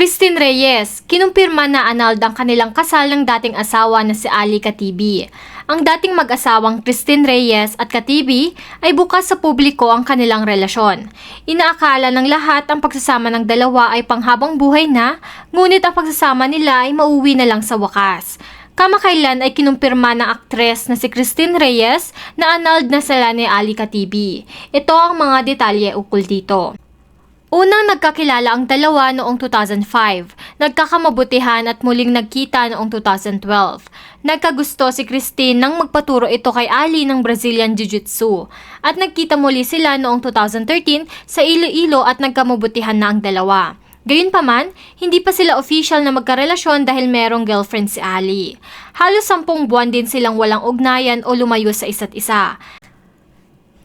Christine Reyes, kinumpirma na annulled ang kanilang kasal ng dating asawa na si Ali Katibi. Ang dating mag-asawang Christine Reyes at Katibi ay bukas sa publiko ang kanilang relasyon. Inaakala ng lahat ang pagsasama ng dalawa ay panghabang buhay na, ngunit ang pagsasama nila ay mauwi na lang sa wakas. Kamakailan ay kinumpirma ng aktres na si Christine Reyes na annulled na sila ni Ali Katibi. Ito ang mga detalye ukol dito. Unang nagkakilala ang dalawa noong 2005, nagkakamabutihan at muling nagkita noong 2012. Nagkagusto si Christine nang magpaturo ito kay Ali ng Brazilian Jiu-Jitsu at nagkita muli sila noong 2013 sa Iloilo at nagkamabutihan na ang dalawa. Gayunpaman, hindi pa sila official na magkarelasyon dahil merong girlfriend si Ali. Halos 10 buwan din silang walang ugnayan o lumayo sa isa't isa.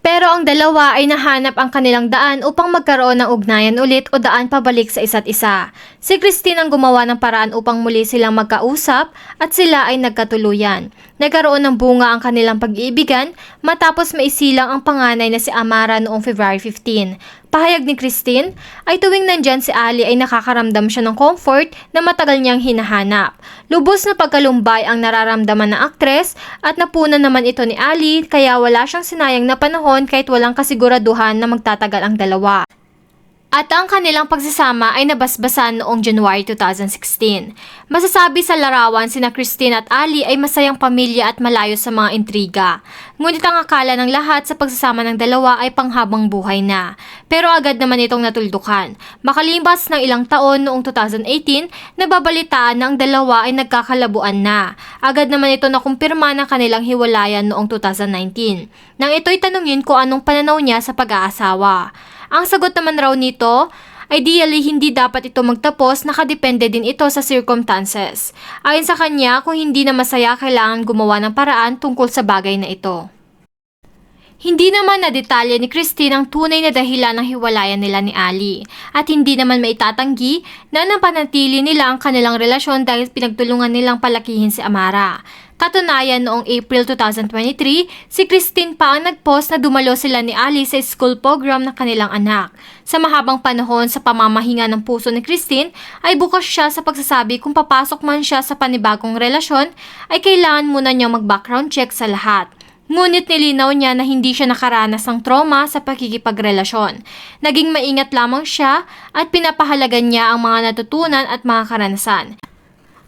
Pero ang dalawa ay nahanap ang kanilang daan upang magkaroon ng ugnayan ulit o daan pabalik sa isa't isa. Si Christine ang gumawa ng paraan upang muli silang magkausap at sila ay nagkatuluyan. Nagkaroon ng bunga ang kanilang pag-iibigan matapos maisilang ang panganay na si Amara noong February 15. Pahayag ni Christine ay tuwing nandyan si Ali ay nakakaramdam siya ng comfort na matagal niyang hinahanap. Lubos na pagkalumbay ang nararamdaman ng aktres at napunan naman ito ni Ali kaya wala siyang sinayang na panahon kahit walang kasiguraduhan na magtatagal ang dalawa. At ang kanilang pagsasama ay nabasbasan noong January 2016. Masasabi sa larawan sina Christine at Ali ay masayang pamilya at malayo sa mga intriga. Ngunit ang akala ng lahat sa pagsasama ng dalawa ay panghabang buhay na. Pero agad naman itong natuldukan. Makalimbas ng ilang taon noong 2018, nababalitaan na ang dalawa ay nagkakalabuan na. Agad naman ito nakumpirma ng kanilang hiwalayan noong 2019. Nang ito'y tanungin kung anong pananaw niya sa pag-aasawa. Ang sagot naman raw nito, ideally hindi dapat ito magtapos, nakadepende din ito sa circumstances. Ayon sa kanya, kung hindi na masaya, kailangan gumawa ng paraan tungkol sa bagay na ito. Hindi naman na detalye ni Christine ang tunay na dahilan ng hiwalayan nila ni Ali at hindi naman maitatanggi na napanatili nila ang kanilang relasyon dahil pinagtulungan nilang palakihin si Amara. Katunayan noong April 2023, si Christine pa ang nagpost na dumalo sila ni Ali sa school program ng kanilang anak. Sa mahabang panahon sa pamamahinga ng puso ni Christine, ay bukas siya sa pagsasabi kung papasok man siya sa panibagong relasyon, ay kailangan muna niyang mag-background check sa lahat. Ngunit nilinaw niya na hindi siya nakaranas ng trauma sa pakikipagrelasyon. Naging maingat lamang siya at pinapahalagan niya ang mga natutunan at mga karanasan.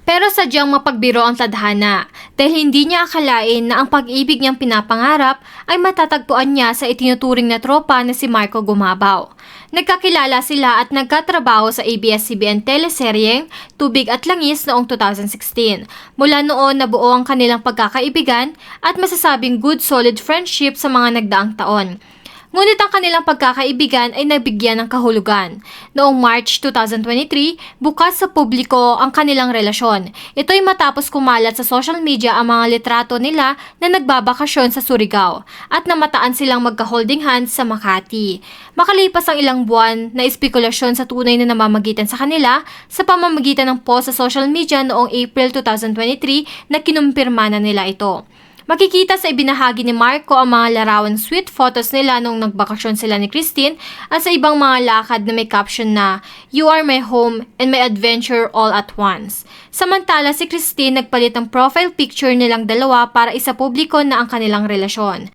Pero sadyang mapagbiro ang tadhana dahil hindi niya akalain na ang pag-ibig niyang pinapangarap ay matatagpuan niya sa itinuturing na tropa na si Marco Gumabaw. Nagkakilala sila at nagkatrabaho sa ABS-CBN teleseryeng Tubig at Langis noong 2016. Mula noon nabuo ang kanilang pagkakaibigan at masasabing good solid friendship sa mga nagdaang taon. Ngunit ang kanilang pagkakaibigan ay nabigyan ng kahulugan. Noong March 2023, bukas sa publiko ang kanilang relasyon. Ito'y matapos kumalat sa social media ang mga litrato nila na nagbabakasyon sa Surigao at namataan silang magka-holding hands sa Makati. Makalipas ang ilang buwan na espekulasyon sa tunay na namamagitan sa kanila sa pamamagitan ng post sa social media noong April 2023 na kinumpirma na nila ito. Makikita sa ibinahagi ni Marco ang mga larawan sweet photos nila nung nagbakasyon sila ni Christine at sa ibang mga lakad na may caption na "You are my home and my adventure all at once." Samantala si Christine nagpalit ng profile picture nilang dalawa para isapubliko na ang kanilang relasyon.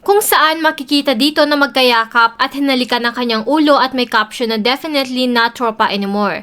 Kung saan makikita dito na magkayakap at hinalikan ang kanyang ulo at may caption na "Definitely not tropa anymore",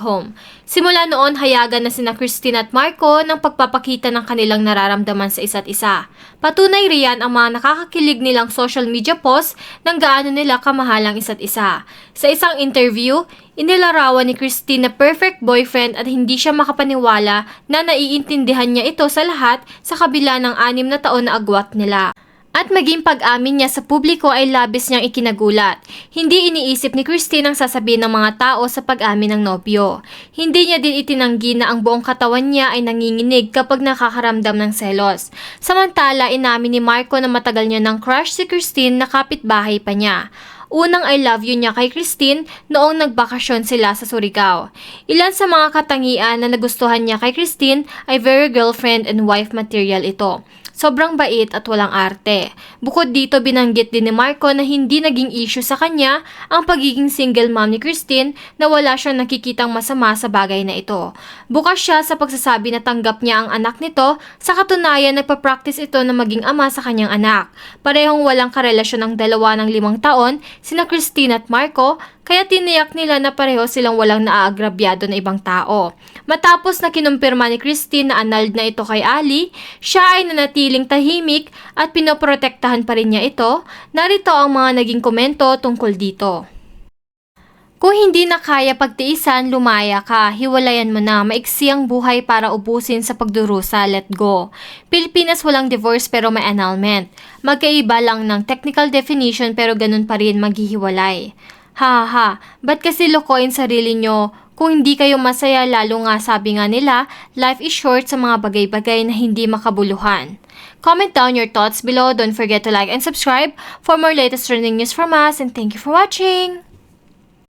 #home. Simula noon, hayagan na sina Christine at Marco ng pagpapakita ng kanilang nararamdaman sa isa't isa. Patunay riyan ang mga nakakakilig nilang social media posts ng gaano nila kamahal ang isa't isa. Sa isang interview, inilarawan ni Christine na perfect boyfriend at hindi siya makapaniwala na naiintindihan niya ito sa lahat sa kabila ng 6 na taon na agwat nila. At maging pag-amin niya sa publiko ay labis niyang ikinagulat. Hindi iniisip ni Christine ang sasabihin ng mga tao sa pag-amin ng nobyo. Hindi niya din itinanggi na ang buong katawan niya ay nanginginig kapag nakakaramdam ng selos. Samantala, inamin ni Marco na matagal niya ng crush si Christine na kapitbahay pa niya. Unang I love you niya kay Christine noong nagbakasyon sila sa Surigao. Ilan sa mga katangian na nagustuhan niya kay Christine ay very girlfriend and wife material ito. sobrang bait at walang arte. Bukod dito, binanggit din ni Marco na hindi naging issue sa kanya ang pagiging single mom ni Christine na wala siyang nakikitang masama sa bagay na ito. Bukas siya sa pagsasabi na tanggap niya ang anak nito, sa katunayan nagpa-practice ito na maging ama sa kanyang anak. Parehong walang karelasyon ang dalawa ng 5 taon, sina Christine at Marco, kaya tiniyak nila na pareho silang walang naaagrabyado na ibang tao. Matapos na kinumpirma ni Christine na annulled na ito kay Ali, siya ay nanatiling tahimik at pinoprotektahan pa rin niya ito. Narito ang mga naging komento tungkol dito. Kung hindi na kaya pagtiisan, lumaya ka, hiwalayan mo na, maiksi ang buhay para ubusin sa pagdurusa, let go. Pilipinas walang divorce pero may annulment. Magkaiba lang ng technical definition pero ganun pa rin maghihiwalay. Ha, ba't kasi lokohin sarili nyo? Kung hindi kayo masaya, lalo nga sabi nga nila, life is short sa mga bagay-bagay na hindi makabuluhan. Comment down your thoughts below. Don't forget to like and subscribe for more latest trending news from us, and thank you for watching!